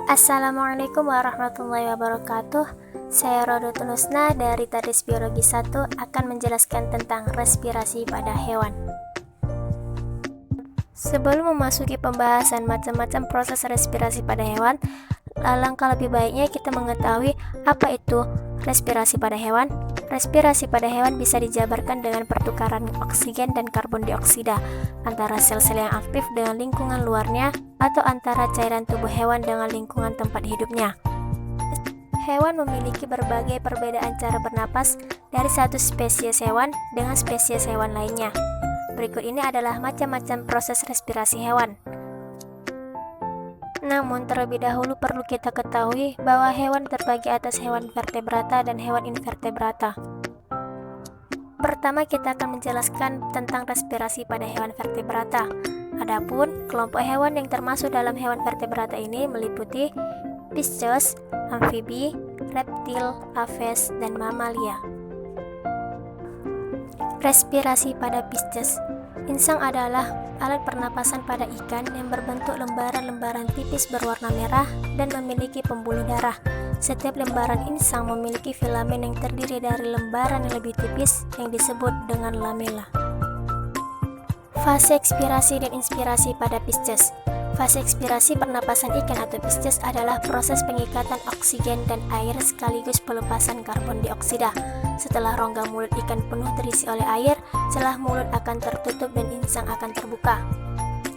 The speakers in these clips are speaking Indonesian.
Assalamualaikum warahmatullahi wabarakatuh. Saya Rodatul Husna dari Tadris Biologi 1 akan menjelaskan tentang respirasi pada hewan. Sebelum memasuki pembahasan macam-macam proses respirasi pada hewan, alangkah lebih baiknya kita mengetahui apa itu respirasi pada hewan. Respirasi pada hewan bisa dijabarkan dengan pertukaran oksigen dan karbon dioksida antara sel-sel yang aktif dengan lingkungan luarnya atau antara cairan tubuh hewan dengan lingkungan tempat hidupnya. Hewan memiliki berbagai perbedaan cara bernapas dari satu spesies hewan dengan spesies hewan lainnya. Berikut ini adalah macam-macam proses respirasi hewan. Namun terlebih dahulu perlu kita ketahui bahwa hewan terbagi atas hewan vertebrata dan hewan invertebrata. Pertama kita akan menjelaskan tentang respirasi pada hewan vertebrata. Adapun kelompok hewan yang termasuk dalam hewan vertebrata ini meliputi pisces, amfibi, reptil, aves, dan mamalia. Respirasi pada pisces. Insang adalah alat pernapasan pada ikan yang berbentuk lembaran-lembaran tipis berwarna merah dan memiliki pembuluh darah. Setiap lembaran insang memiliki filamen yang terdiri dari lembaran yang lebih tipis yang disebut dengan lamela. Fase ekspirasi dan inspirasi pada pisces. Fase ekspirasi pernapasan ikan atau pisces adalah proses pengikatan oksigen dan air sekaligus pelepasan karbon dioksida. Setelah rongga mulut ikan penuh terisi oleh air, celah mulut akan tertutup dan insang akan terbuka.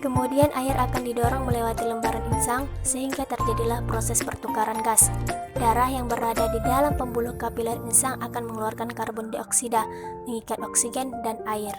Kemudian air akan didorong melewati lembaran insang sehingga terjadilah proses pertukaran gas. Darah yang berada di dalam pembuluh kapiler insang akan mengeluarkan karbon dioksida, mengikat oksigen dan air.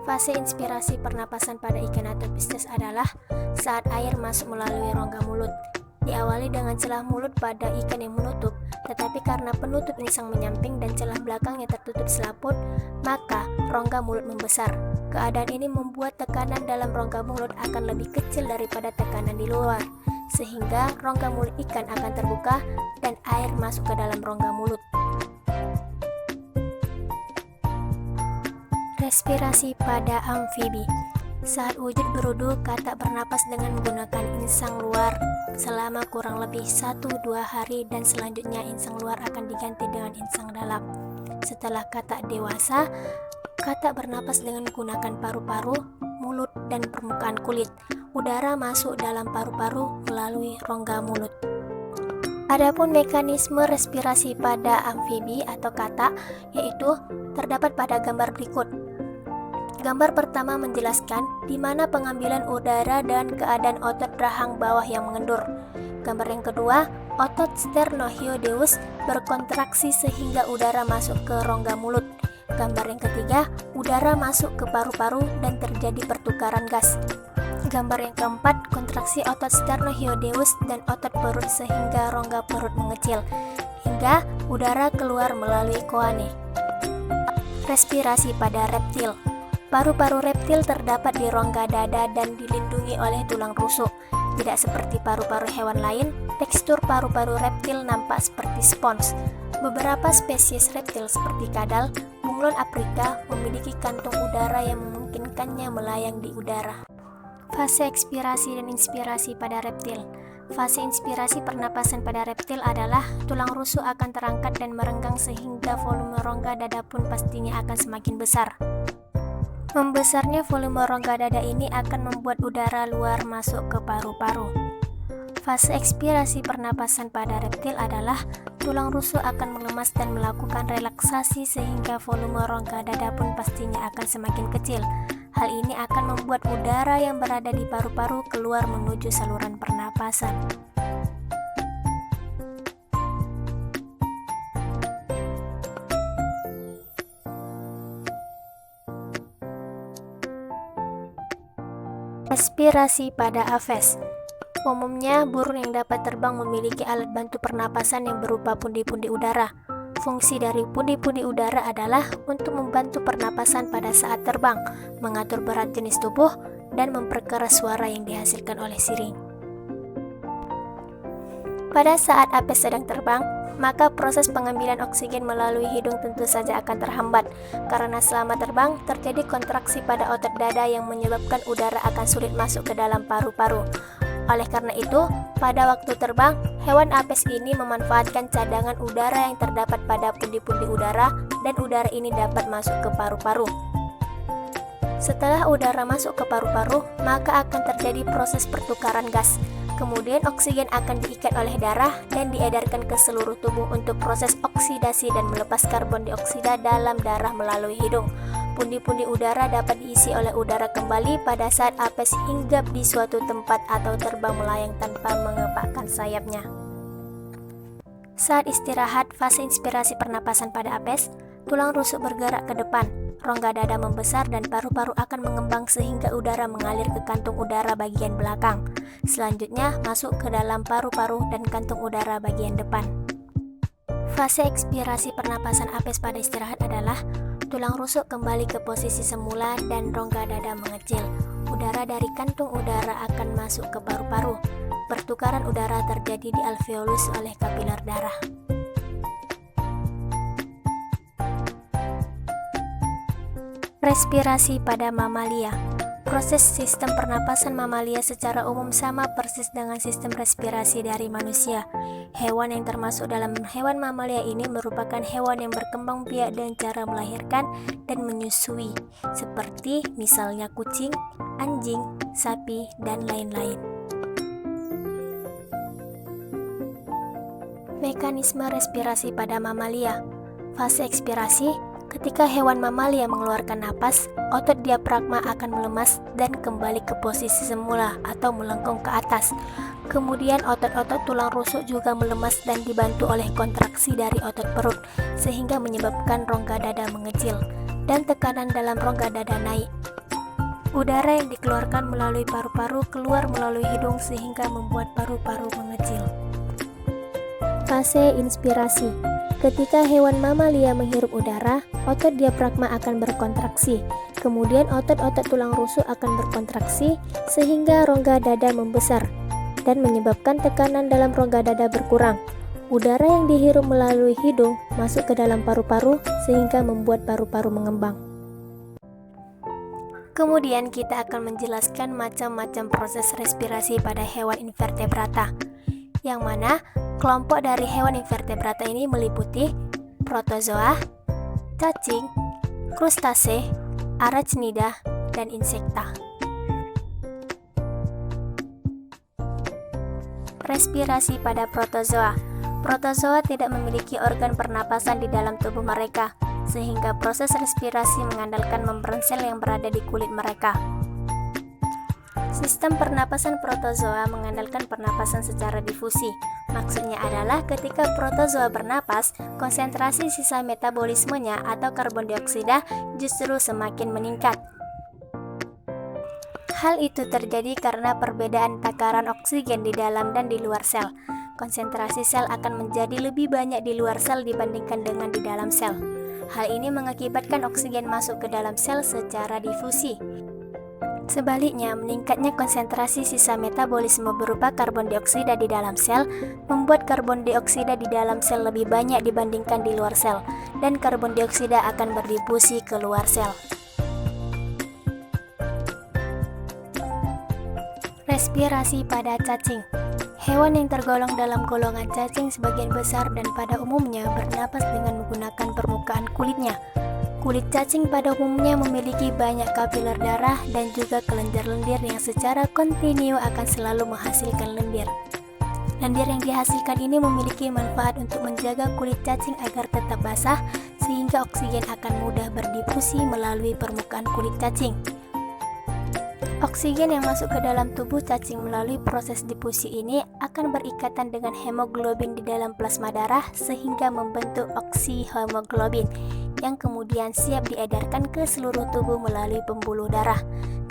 Fase inspirasi pernapasan pada ikan atau pisces adalah saat air masuk melalui rongga mulut. Diawali dengan celah mulut pada ikan yang menutup, tetapi karena penutup insang menyamping dan celah belakangnya tertutup selaput, maka rongga mulut membesar. Keadaan ini membuat tekanan dalam rongga mulut akan lebih kecil daripada tekanan di luar, sehingga rongga mulut ikan akan terbuka dan air masuk ke dalam rongga mulut. Respirasi pada amfibi. Saat wujud berudu, katak bernapas dengan menggunakan insang luar selama kurang lebih 1-2 hari dan selanjutnya insang luar akan diganti dengan insang dalam. Setelah katak dewasa, katak bernapas dengan menggunakan paru-paru, mulut, dan permukaan kulit. Udara masuk dalam paru-paru melalui rongga mulut. Adapun mekanisme respirasi pada amfibi atau katak yaitu terdapat pada gambar berikut. Gambar pertama menjelaskan di mana pengambilan udara dan keadaan otot rahang bawah yang mengendur. Gambar yang kedua, otot sternohyoideus berkontraksi sehingga udara masuk ke rongga mulut. Gambar yang ketiga, udara masuk ke paru-paru dan terjadi pertukaran gas. Gambar yang keempat, kontraksi otot sternohyoideus dan otot perut sehingga rongga perut mengecil, hingga udara keluar melalui koane. Respirasi pada reptil. Paru-paru reptil terdapat di rongga dada dan dilindungi oleh tulang rusuk. Tidak seperti paru-paru hewan lain, tekstur paru-paru reptil nampak seperti spons. Beberapa spesies reptil seperti kadal, bunglon afrika memiliki kantung udara yang memungkinkannya melayang di udara. Fase ekspirasi dan inspirasi pada reptil. Fase inspirasi pernapasan pada reptil adalah tulang rusuk akan terangkat dan merenggang sehingga volume rongga dada pun pastinya akan semakin besar. Membesarnya volume rongga dada ini akan membuat udara luar masuk ke paru-paru. Fase ekspirasi pernapasan pada reptil adalah tulang rusuk akan mengemas dan melakukan relaksasi sehingga volume rongga dada pun pastinya akan semakin kecil. Hal ini akan membuat udara yang berada di paru-paru keluar menuju saluran pernapasan. Respirasi pada aves. Umumnya, burung yang dapat terbang memiliki alat bantu pernapasan yang berupa pundi-pundi udara. Fungsi dari pundi-pundi udara adalah untuk membantu pernapasan pada saat terbang, mengatur berat jenis tubuh, dan memperkeras suara yang dihasilkan oleh sirine. Pada saat aves sedang terbang, maka proses pengambilan oksigen melalui hidung tentu saja akan terhambat, karena selama terbang terjadi kontraksi pada otot dada yang menyebabkan udara akan sulit masuk ke dalam paru-paru. Oleh karena itu, Pada waktu terbang, hewan apes ini memanfaatkan cadangan udara yang terdapat pada pundi-pundi udara dan udara ini dapat masuk ke paru-paru. Setelah udara masuk ke paru-paru, maka akan terjadi proses pertukaran gas. Kemudian oksigen akan diikat oleh darah dan diedarkan ke seluruh tubuh untuk proses oksidasi dan melepas karbon dioksida dalam darah melalui hidung. Pundi-pundi udara dapat diisi oleh udara kembali pada saat apes hinggap di suatu tempat atau terbang melayang tanpa mengepakkan sayapnya. Saat istirahat, fase inspirasi pernapasan pada apes, tulang rusuk bergerak ke depan, rongga dada membesar dan paru-paru akan mengembang sehingga udara mengalir ke kantung udara bagian belakang. Selanjutnya, masuk ke dalam paru-paru dan kantung udara bagian depan. Fase ekspirasi pernapasan apes pada istirahat adalah tulang rusuk kembali ke posisi semula dan rongga dada mengecil. Udara dari kantung udara akan masuk ke paru-paru. Pertukaran udara terjadi di alveolus oleh kapiler darah. Respirasi pada mamalia. Proses sistem pernapasan mamalia secara umum sama persis dengan sistem respirasi dari manusia. Hewan yang termasuk dalam hewan mamalia ini merupakan hewan yang berkembang biak dengan cara melahirkan dan menyusui, seperti misalnya kucing, anjing, sapi, dan lain-lain. Mekanisme respirasi pada mamalia. Fase ekspirasi. Ketika hewan mamalia mengeluarkan napas, otot diafragma akan melemas dan kembali ke posisi semula atau melengkung ke atas. Kemudian otot-otot tulang rusuk juga melemas dan dibantu oleh kontraksi dari otot perut, sehingga menyebabkan rongga dada mengecil dan tekanan dalam rongga dada naik. Udara yang dikeluarkan melalui paru-paru keluar melalui hidung sehingga membuat paru-paru mengecil. Fase inspirasi. Ketika hewan mamalia menghirup udara, otot diafragma akan berkontraksi. Kemudian otot-otot tulang rusuk akan berkontraksi sehingga rongga dada membesar dan menyebabkan tekanan dalam rongga dada berkurang. Udara yang dihirup melalui hidung masuk ke dalam paru-paru sehingga membuat paru-paru mengembang. Kemudian kita akan menjelaskan macam-macam proses respirasi pada hewan invertebrata, yang mana kelompok dari hewan invertebrata ini meliputi protozoa, cacing, krustase, arachnida, dan insekta. Respirasi pada protozoa. Protozoa tidak memiliki organ pernapasan di dalam tubuh mereka, sehingga proses respirasi mengandalkan membran sel yang berada di kulit mereka. Sistem pernapasan protozoa mengandalkan pernapasan secara difusi. Maksudnya adalah ketika protozoa bernapas, konsentrasi sisa metabolismenya atau karbon dioksida justru semakin meningkat. Hal itu terjadi karena perbedaan takaran oksigen di dalam dan di luar sel. Konsentrasi sel akan menjadi lebih banyak di luar sel dibandingkan dengan di dalam sel. Hal ini mengakibatkan oksigen masuk ke dalam sel secara difusi. Sebaliknya, meningkatnya konsentrasi sisa metabolisme berupa karbon dioksida di dalam sel membuat karbon dioksida di dalam sel lebih banyak dibandingkan di luar sel, dan karbon dioksida akan berdifusi ke luar sel. Respirasi pada cacing. Hewan yang tergolong dalam golongan cacing sebagian besar dan pada umumnya bernapas dengan menggunakan permukaan kulitnya. Kulit cacing pada umumnya memiliki banyak kapiler darah dan juga kelenjar lendir yang secara kontinu akan selalu menghasilkan lendir. Lendir yang dihasilkan ini memiliki manfaat untuk menjaga kulit cacing agar tetap basah, sehingga oksigen akan mudah berdifusi melalui permukaan kulit cacing. Oksigen yang masuk ke dalam tubuh cacing melalui proses difusi ini akan berikatan dengan hemoglobin di dalam plasma darah sehingga membentuk oksihemoglobin yang kemudian siap diedarkan ke seluruh tubuh melalui pembuluh darah.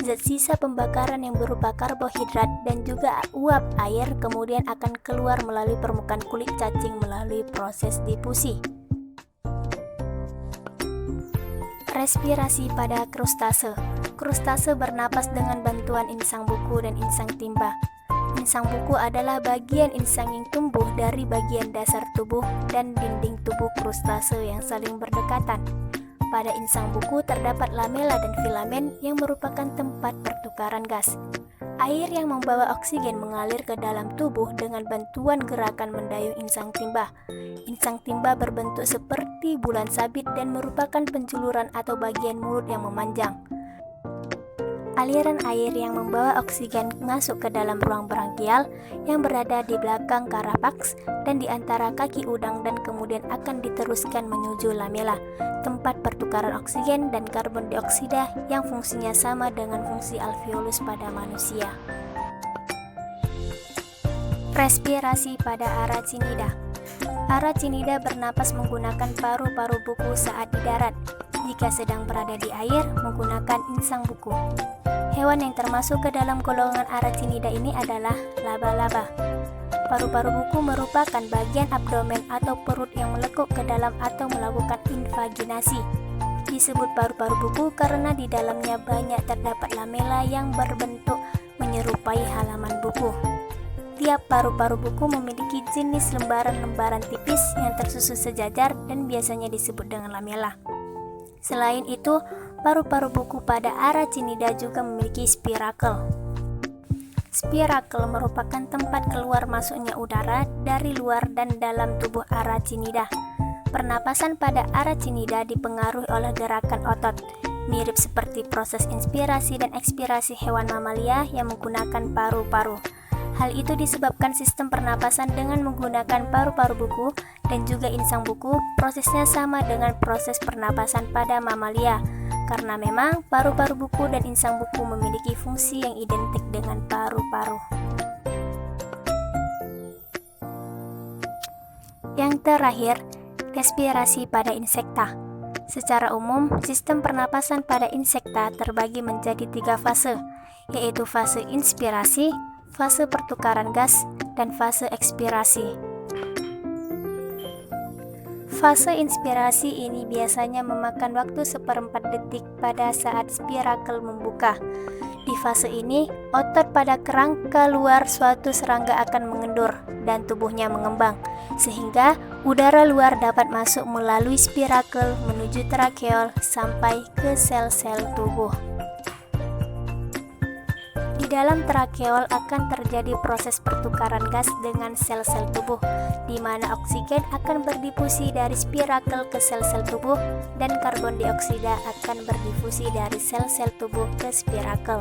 Zat sisa pembakaran yang berupa karbohidrat dan juga uap air kemudian akan keluar melalui permukaan kulit cacing melalui proses difusi. Respirasi pada krustase. Krustase bernapas dengan bantuan insang buku dan insang timba. Insang buku adalah bagian insang yang tumbuh dari bagian dasar tubuh dan dinding tubuh krustase yang saling berdekatan. Pada insang buku terdapat lamela dan filamen yang merupakan tempat pertukaran gas. Air yang membawa oksigen mengalir ke dalam tubuh dengan bantuan gerakan mendayung insang timba. Insang timba berbentuk seperti bulan sabit dan merupakan penjuluran atau bagian mulut yang memanjang. Aliran air yang membawa oksigen masuk ke dalam ruang brankial yang berada di belakang karapaks dan di antara kaki udang dan kemudian akan diteruskan menuju lamela, tempat pertukaran oksigen dan karbon dioksida yang fungsinya sama dengan fungsi alveolus pada manusia. Respirasi pada Aracinida. Aracinida bernapas menggunakan paru-paru buku saat di darat. Jika sedang berada di air, menggunakan insang buku. Hewan yang termasuk ke dalam golongan Aracinida ini adalah laba-laba. Paru-paru buku merupakan bagian abdomen atau perut yang melekuk ke dalam atau melakukan invaginasi. Disebut paru-paru buku karena di dalamnya banyak terdapat lamela yang berbentuk menyerupai halaman buku. Tiap paru-paru buku memiliki jenis lembaran-lembaran tipis yang tersusun sejajar dan biasanya disebut dengan lamela. Selain itu, paru-paru buku pada Aracinida juga memiliki spirakel. Spirakel merupakan tempat keluar masuknya udara dari luar dan dalam tubuh Aracinida. Pernapasan pada Aracinida dipengaruhi oleh gerakan otot, mirip seperti proses inspirasi dan ekspirasi hewan mamalia yang menggunakan paru-paru. Hal itu disebabkan sistem pernapasan dengan menggunakan paru-paru buku dan juga insang buku, prosesnya sama dengan proses pernapasan pada mamalia, karena memang paru-paru buku dan insang buku memiliki fungsi yang identik dengan paru-paru. Yang terakhir, respirasi pada insekta. Secara umum, sistem pernapasan pada insekta terbagi menjadi 3 fase, yaitu fase inspirasi, fase pertukaran gas, dan fase ekspirasi. Fase inspirasi ini biasanya memakan waktu 1/4 detik pada saat spirakel membuka. Di fase ini, otot pada kerangka luar suatu serangga akan mengendur dan tubuhnya mengembang, sehingga udara luar dapat masuk melalui spirakel menuju trakeol sampai ke sel-sel tubuh. Di dalam trakeol akan terjadi proses pertukaran gas dengan sel-sel tubuh, di mana oksigen akan berdifusi dari spirakel ke sel-sel tubuh dan karbon dioksida akan berdifusi dari sel-sel tubuh ke spirakel.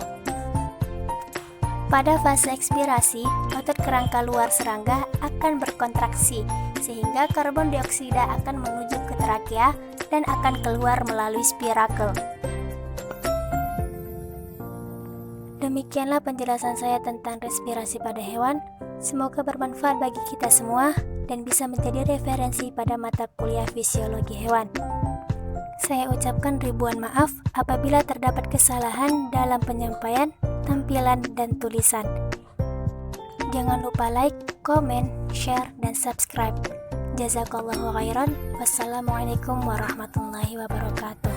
Pada fase ekspirasi, otot kerangka luar serangga akan berkontraksi, sehingga karbon dioksida akan menuju ke trakea dan akan keluar melalui spirakel. Demikianlah penjelasan saya tentang respirasi pada hewan. Semoga bermanfaat bagi kita semua dan bisa menjadi referensi pada mata kuliah fisiologi hewan. Saya ucapkan ribuan maaf apabila terdapat kesalahan dalam penyampaian, tampilan, dan tulisan. Jangan lupa like, komen, share, dan subscribe. Jazakallahu khairan. Wassalamualaikum warahmatullahi wabarakatuh.